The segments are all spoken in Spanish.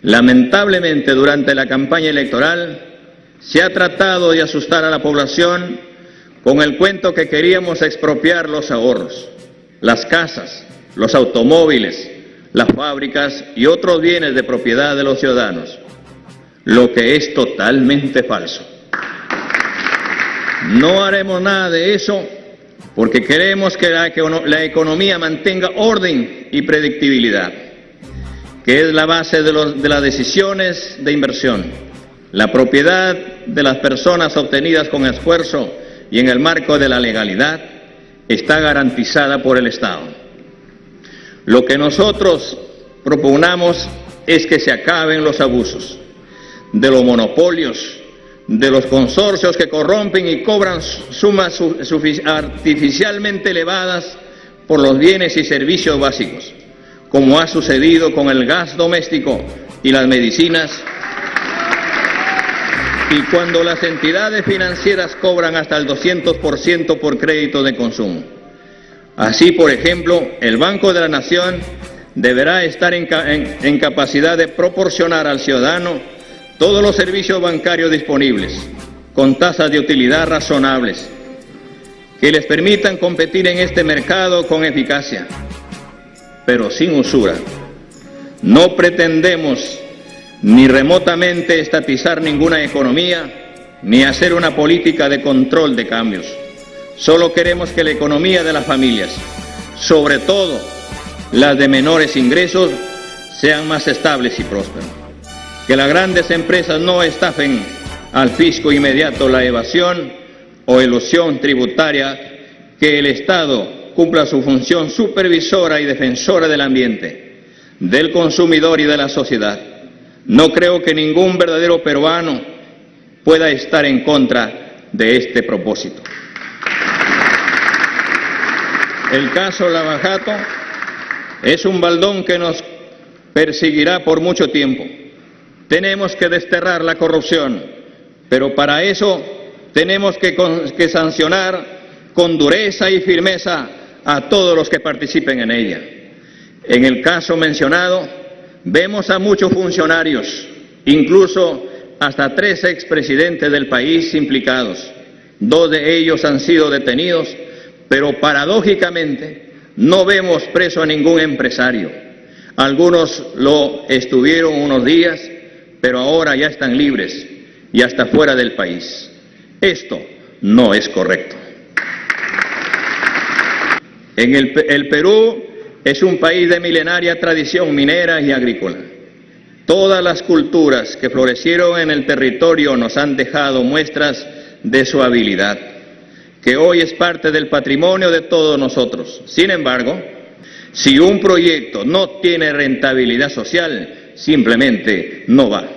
Lamentablemente, durante la campaña electoral se ha tratado de asustar a la población con el cuento que queríamos expropiar los ahorros, las casas, los automóviles, las fábricas y otros bienes de propiedad de los ciudadanos, lo que es totalmente falso. No haremos nada de eso porque queremos que la economía mantenga orden y predictibilidad, que es la base de las decisiones de inversión. La propiedad de las personas obtenidas con esfuerzo y en el marco de la legalidad está garantizada por el Estado. Lo que nosotros propugnamos es que se acaben los abusos de los monopolios, de los consorcios que corrompen y cobran sumas artificialmente elevadas por los bienes y servicios básicos, como ha sucedido con el gas doméstico y las medicinas, y cuando las entidades financieras cobran hasta el 200% por crédito de consumo. Así, por ejemplo, el Banco de la Nación deberá estar en capacidad de proporcionar al ciudadano todos los servicios bancarios disponibles, con tasas de utilidad razonables, que les permitan competir en este mercado con eficacia, pero sin usura. No pretendemos ni remotamente estatizar ninguna economía, ni hacer una política de control de cambios. Solo queremos que la economía de las familias, sobre todo las de menores ingresos, sean más estables y prósperas. Que las grandes empresas no estafen al fisco inmediato la evasión o elusión tributaria, que el Estado cumpla su función supervisora y defensora del ambiente, del consumidor y de la sociedad. No creo que ningún verdadero peruano pueda estar en contra de este propósito. El caso Lava Jato es un baldón que nos perseguirá por mucho tiempo. Tenemos que desterrar la corrupción, pero para eso tenemos que sancionar con dureza y firmeza a todos los que participen en ella. En el caso mencionado, vemos a muchos funcionarios, incluso hasta 3 expresidentes del país implicados. 2 de ellos han sido detenidos, pero paradójicamente no vemos preso a ningún empresario. Algunos lo estuvieron unos días, pero ahora ya están libres y hasta fuera del país. Esto no es correcto. El Perú es un país de milenaria tradición minera y agrícola. Todas las culturas que florecieron en el territorio nos han dejado muestras de su habilidad, que hoy es parte del patrimonio de todos nosotros. Sin embargo, si un proyecto no tiene rentabilidad social, simplemente no va.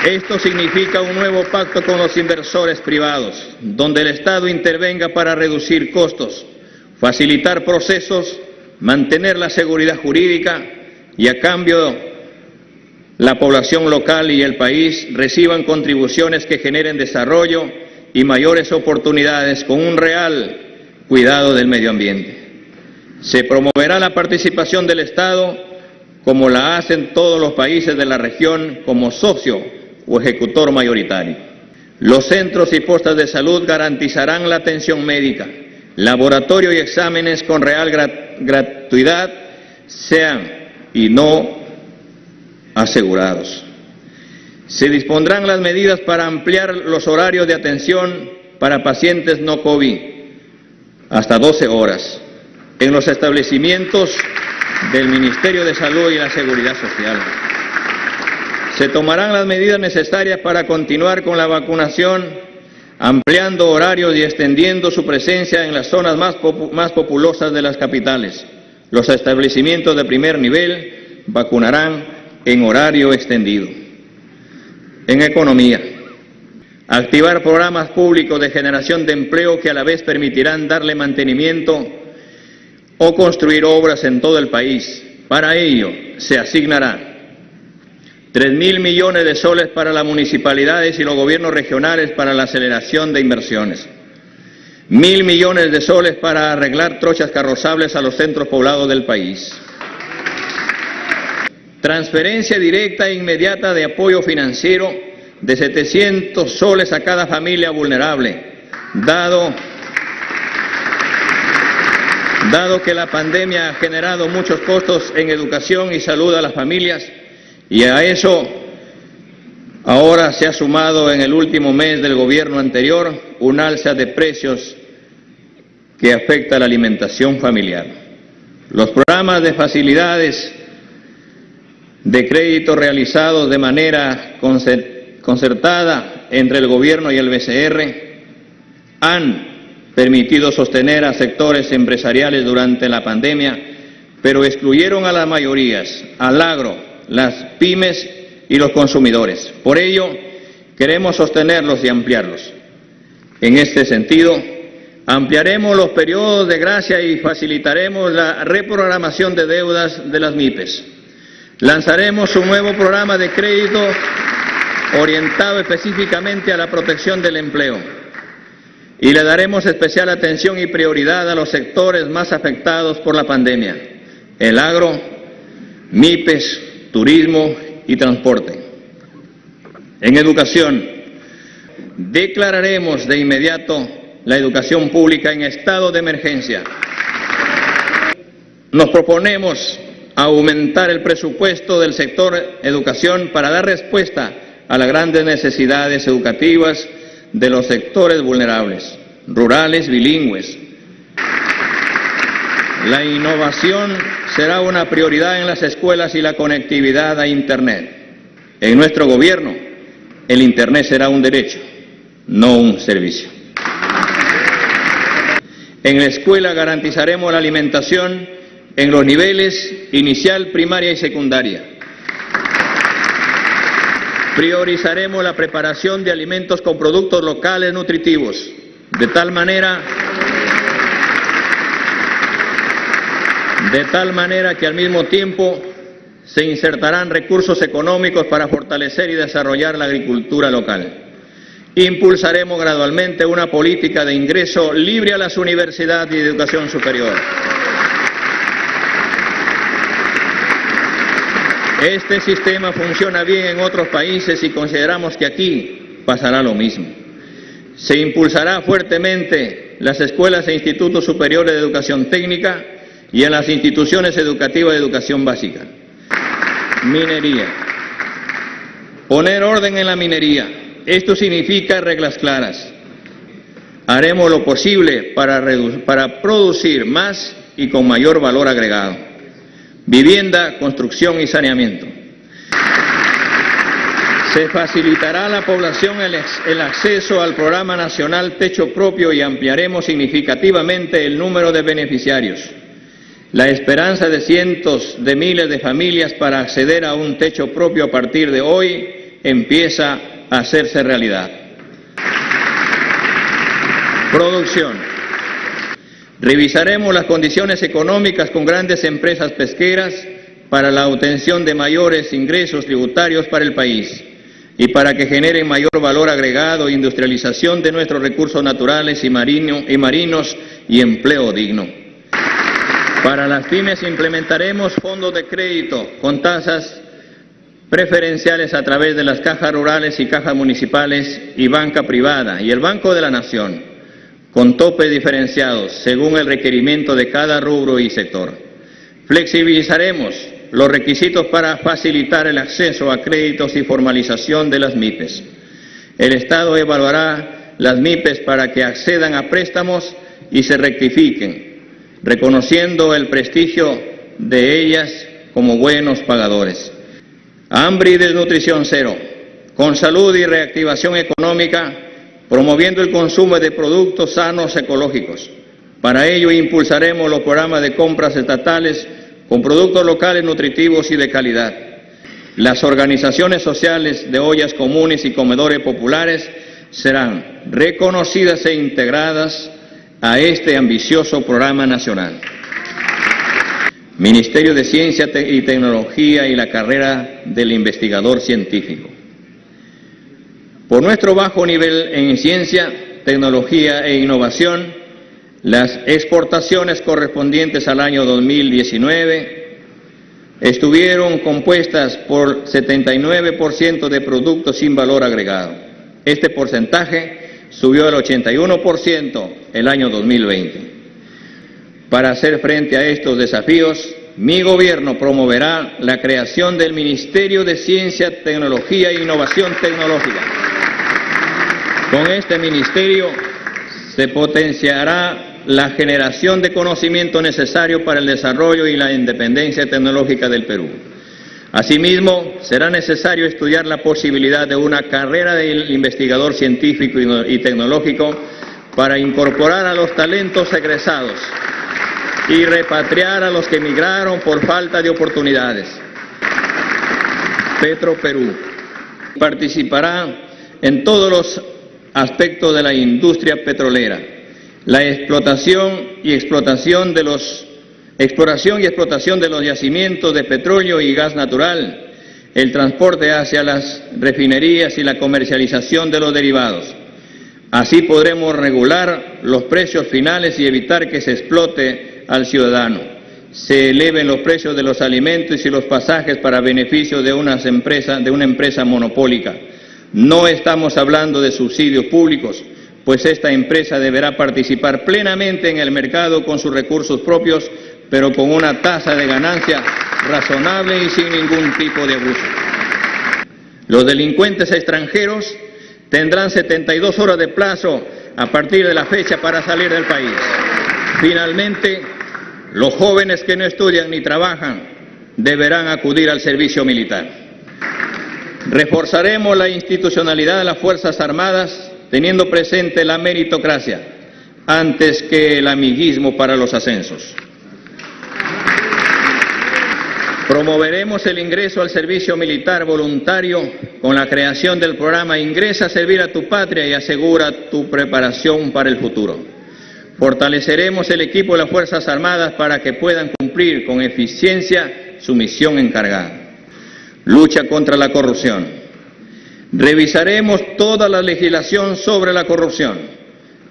Esto significa un nuevo pacto con los inversores privados, donde el Estado intervenga para reducir costos, facilitar procesos, mantener la seguridad jurídica y a cambio la población local y el país reciban contribuciones que generen desarrollo y mayores oportunidades con un real cuidado del medio ambiente. Se promoverá la participación del Estado como la hacen todos los países de la región como socio o ejecutor mayoritario. Los centros y postas de salud garantizarán la atención médica, laboratorio y exámenes con real gratuidad sean y no asegurados. Se dispondrán las medidas para ampliar los horarios de atención para pacientes no COVID hasta 12 horas en los establecimientos del Ministerio de Salud y la Seguridad Social. Se tomarán las medidas necesarias para continuar con la vacunación, ampliando horarios y extendiendo su presencia en las zonas más populosas de las capitales. Los establecimientos de primer nivel vacunarán en horario extendido. En economía, activar programas públicos de generación de empleo que a la vez permitirán darle mantenimiento o construir obras en todo el país. Para ello se asignará 3.000 millones de soles para las municipalidades y los gobiernos regionales para la aceleración de inversiones. 1.000 millones de soles para arreglar trochas carrozables a los centros poblados del país. Transferencia directa e inmediata de apoyo financiero de 700 soles a cada familia vulnerable, dado que la pandemia ha generado muchos costos en educación y salud a las familias, y a eso ahora se ha sumado en el último mes del gobierno anterior un alza de precios que afecta a la alimentación familiar. Los programas de facilidades de crédito realizados de manera concertada entre el gobierno y el BCR han permitido sostener a sectores empresariales durante la pandemia, pero excluyeron a las mayorías, al agro, las pymes y los consumidores. Por ello, queremos sostenerlos y ampliarlos. En este sentido, ampliaremos los periodos de gracia y facilitaremos la reprogramación de deudas de las MIPES. Lanzaremos un nuevo programa de crédito orientado específicamente a la protección del empleo. Y le daremos especial atención y prioridad a los sectores más afectados por la pandemia: el agro, MIPES, turismo y transporte. En educación, declararemos de inmediato la educación pública en estado de emergencia. Nos proponemos aumentar el presupuesto del sector educación para dar respuesta a las grandes necesidades educativas de los sectores vulnerables, rurales, bilingües. La innovación será una prioridad en las escuelas y la conectividad a Internet. En nuestro gobierno, el Internet será un derecho, no un servicio. En la escuela garantizaremos la alimentación en los niveles inicial, primaria y secundaria. Priorizaremos la preparación de alimentos con productos locales nutritivos, de tal manera que al mismo tiempo se insertarán recursos económicos para fortalecer y desarrollar la agricultura local. Impulsaremos gradualmente una política de ingreso libre a las universidades y de educación superior. Este sistema funciona bien en otros países y consideramos que aquí pasará lo mismo. Se impulsará fuertemente las escuelas e institutos superiores de educación técnica y en las instituciones educativas de educación básica. Minería. Poner orden en la minería. Esto significa reglas claras. Haremos lo posible para producir más y con mayor valor agregado. Vivienda, construcción y saneamiento. Se facilitará a la población el acceso al Programa Nacional Techo Propio y ampliaremos significativamente el número de beneficiarios. La esperanza de cientos de miles de familias para acceder a un techo propio a partir de hoy empieza a hacerse realidad. Producción. Revisaremos las condiciones económicas con grandes empresas pesqueras para la obtención de mayores ingresos tributarios para el país y para que generen mayor valor agregado e industrialización de nuestros recursos naturales y marinos y empleo digno. Para las pymes implementaremos fondos de crédito con tasas preferenciales a través de las cajas rurales y cajas municipales y banca privada y el Banco de la Nación, con topes diferenciados según el requerimiento de cada rubro y sector. Flexibilizaremos los requisitos para facilitar el acceso a créditos y formalización de las MIPES. El Estado evaluará las MIPES para que accedan a préstamos y se rectifiquen, reconociendo el prestigio de ellas como buenos pagadores. Hambre y desnutrición cero, con salud y reactivación económica, promoviendo el consumo de productos sanos ecológicos. Para ello impulsaremos los programas de compras estatales con productos locales nutritivos y de calidad. Las organizaciones sociales de ollas comunes y comedores populares serán reconocidas e integradas a este ambicioso programa nacional. Ministerio de Ciencia y Tecnología y la carrera del investigador científico. Por nuestro bajo nivel en ciencia, tecnología e innovación, Las exportaciones correspondientes al año 2019 estuvieron compuestas por 79% de productos sin valor agregado. Este porcentaje subió al 81% el año 2020. Para hacer frente a estos desafíos, mi gobierno promoverá la creación del Ministerio de Ciencia, Tecnología e Innovación Tecnológica. Con este ministerio se potenciará la generación de conocimiento necesario para el desarrollo y la independencia tecnológica del Perú. Asimismo, será necesario estudiar la posibilidad de una carrera de investigador científico y tecnológico para incorporar a los talentos egresados y repatriar a los que emigraron por falta de oportunidades. Petroperú participará en todos los aspectos de la industria petrolera, la exploración y explotación de los yacimientos de petróleo y gas natural, el transporte hacia las refinerías y la comercialización de los derivados. Así podremos regular los precios finales y evitar que se explote al ciudadano, se eleven los precios de los alimentos y los pasajes para beneficio de una empresa monopólica. No estamos hablando de subsidios públicos, pues esta empresa deberá participar plenamente en el mercado con sus recursos propios, pero con una tasa de ganancia razonable y sin ningún tipo de abuso. Los delincuentes extranjeros tendrán 72 horas de plazo a partir de la fecha para salir del país. Finalmente, los jóvenes que no estudian ni trabajan deberán acudir al servicio militar. Reforzaremos la institucionalidad de las Fuerzas Armadas, teniendo presente la meritocracia antes que el amiguismo para los ascensos. Promoveremos el ingreso al servicio militar voluntario con la creación del programa Ingresa a servir a tu patria y asegura tu preparación para el futuro. Fortaleceremos el equipo de las Fuerzas Armadas para que puedan cumplir con eficiencia su misión encargada. Lucha contra la corrupción. Revisaremos toda la legislación sobre la corrupción,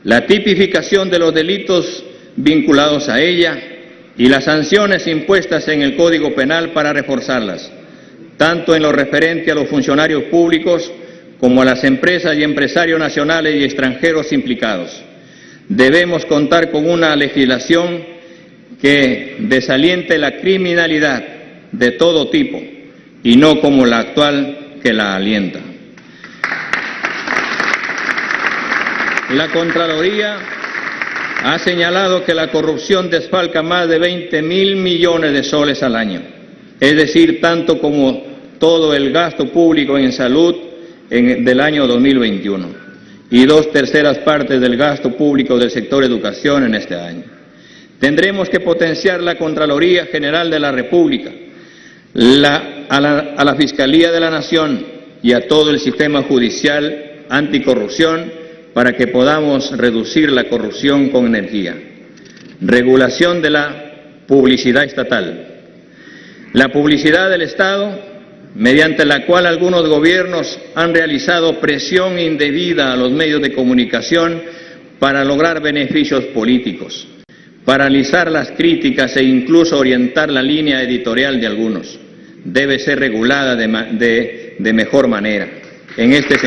la tipificación de los delitos vinculados a ella y las sanciones impuestas en el Código Penal para reforzarlas, tanto en lo referente a los funcionarios públicos como a las empresas y empresarios nacionales y extranjeros implicados. Debemos contar con una legislación que desaliente la criminalidad de todo tipo y no como la actual que la alienta. La Contraloría ha señalado que la corrupción desfalca más de 20.000 millones de soles al año, es decir, tanto como todo el gasto público en salud del año 2021 y 2/3 partes del gasto público del sector educación en este año. Tendremos que potenciar la Contraloría General de la República, a la Fiscalía de la Nación y a todo el sistema judicial anticorrupción para que podamos reducir la corrupción con energía. Regulación de la publicidad estatal. La publicidad del Estado, mediante la cual algunos gobiernos han realizado presión indebida a los medios de comunicación para lograr beneficios políticos, paralizar las críticas e incluso orientar la línea editorial de algunos, debe ser regulada de mejor manera. En este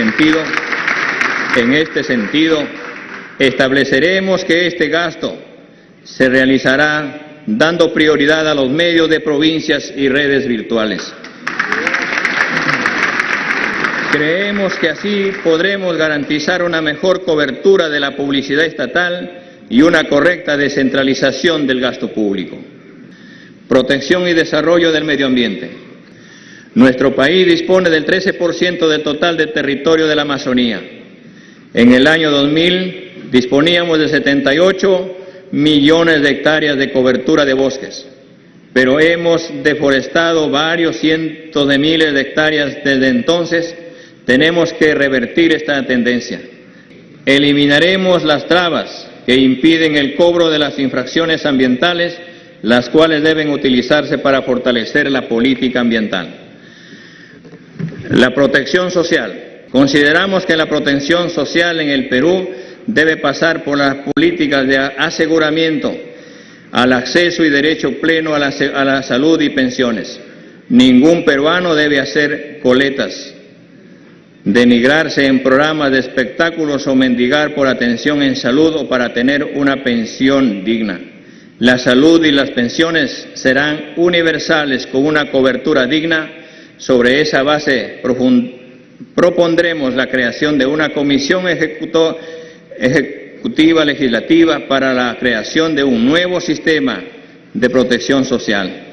sentido, estableceremos que este gasto se realizará dando prioridad a los medios de provincias y redes virtuales. Creemos que así podremos garantizar una mejor cobertura de la publicidad estatal y una correcta descentralización del gasto público. Protección y desarrollo del medio ambiente. Nuestro país dispone del 13% del total del territorio de la Amazonía. En el año 2000 disponíamos de 78 millones de hectáreas de cobertura de bosques, pero hemos deforestado varios cientos de miles de hectáreas desde entonces. Tenemos que revertir esta tendencia. Eliminaremos las trabas que impiden el cobro de las infracciones ambientales, las cuales deben utilizarse para fortalecer la política ambiental. La protección social. Consideramos que la protección social en el Perú debe pasar por las políticas de aseguramiento al acceso y derecho pleno a la salud y pensiones. Ningún peruano debe hacer coletas, denigrarse en programas de espectáculos o mendigar por atención en salud o para tener una pensión digna. La salud y las pensiones serán universales con una cobertura digna. Sobre esa base propondremos la creación de una comisión ejecutiva legislativa para la creación de un nuevo sistema de protección social.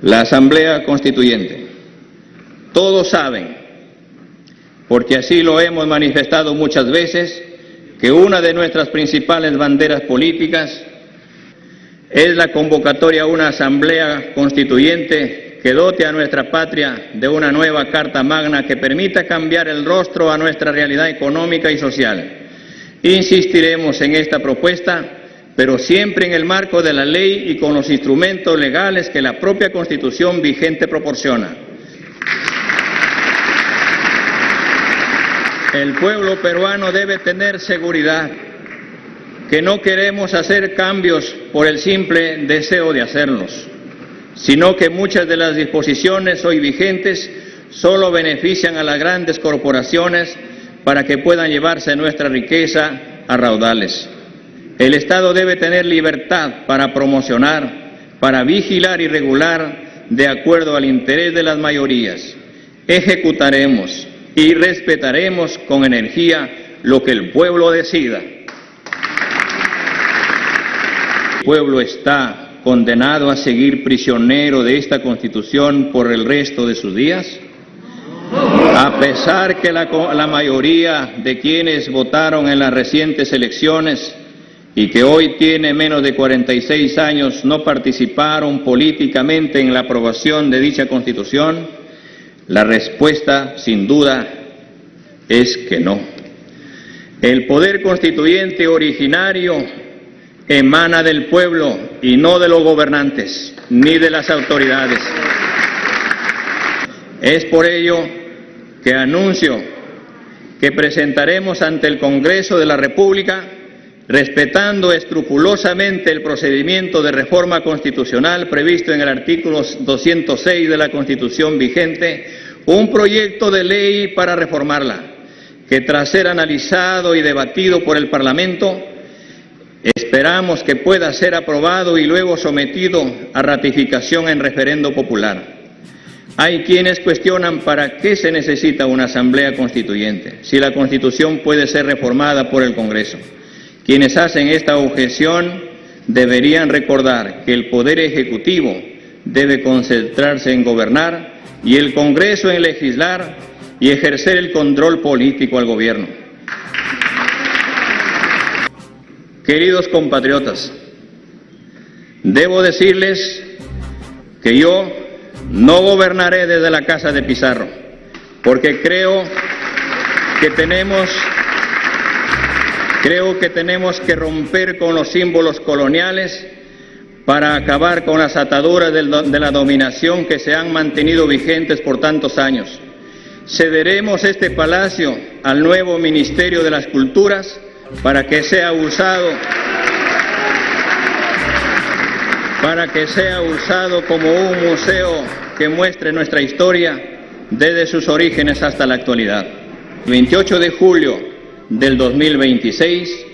La Asamblea Constituyente. Todos saben, porque así lo hemos manifestado muchas veces, que una de nuestras principales banderas políticas es la convocatoria a una Asamblea Constituyente que dote a nuestra patria de una nueva Carta Magna que permita cambiar el rostro a nuestra realidad económica y social. Insistiremos en esta propuesta, pero siempre en el marco de la ley y con los instrumentos legales que la propia Constitución vigente proporciona. El pueblo peruano debe tener seguridad que no queremos hacer cambios por el simple deseo de hacerlos, sino que muchas de las disposiciones hoy vigentes solo benefician a las grandes corporaciones para que puedan llevarse nuestra riqueza a raudales. El Estado debe tener libertad para promocionar, para vigilar y regular de acuerdo al interés de las mayorías. Ejecutaremos y respetaremos con energía lo que el pueblo decida. ¿El pueblo está condenado a seguir prisionero de esta Constitución por el resto de sus días? A pesar que la mayoría de quienes votaron en las recientes elecciones y que hoy tiene menos de 46 años no participaron políticamente en la aprobación de dicha Constitución, la respuesta, sin duda, es que no. El poder constituyente originario emana del pueblo y no de los gobernantes, ni de las autoridades. Es por ello que anuncio que presentaremos ante el Congreso de la República, respetando escrupulosamente el procedimiento de reforma constitucional previsto en el artículo 206 de la Constitución vigente, un proyecto de ley para reformarla, que tras ser analizado y debatido por el Parlamento, esperamos que pueda ser aprobado y luego sometido a ratificación en referendo popular. Hay quienes cuestionan para qué se necesita una Asamblea Constituyente, si la Constitución puede ser reformada por el Congreso. Quienes hacen esta objeción deberían recordar que el Poder Ejecutivo debe concentrarse en gobernar y el Congreso en legislar y ejercer el control político al gobierno. Queridos compatriotas, debo decirles que yo no gobernaré desde la casa de Pizarro, porque creo que tenemos que romper con los símbolos coloniales para acabar con las ataduras de la dominación que se han mantenido vigentes por tantos años. Cederemos este palacio al nuevo Ministerio de las Culturas para que sea usado como un museo que muestre nuestra historia desde sus orígenes hasta la actualidad. El 28 de julio del 2026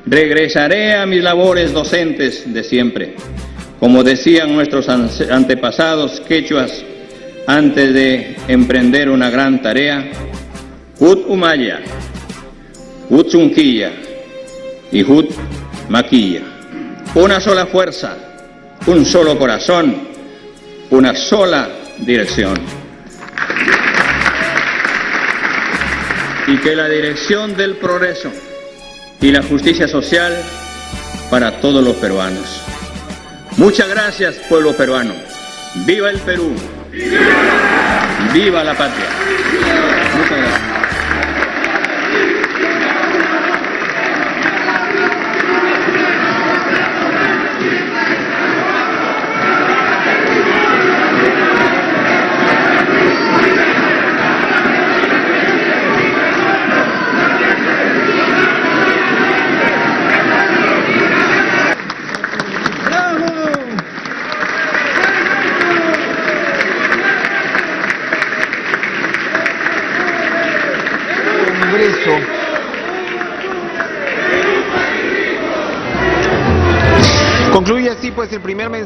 regresaré a mis labores docentes de siempre. Como decían nuestros antepasados quechuas antes de emprender una gran tarea, Hut Umaya, Hut Zunquilla y Hut Maquilla. Una sola fuerza, un solo corazón, una sola dirección. Y que la dirección del progreso y la justicia social para todos los peruanos. Muchas gracias, pueblo peruano. ¡Viva el Perú! ¡Viva la patria! Muchas gracias. Congreso. Concluye así pues el primer mensaje.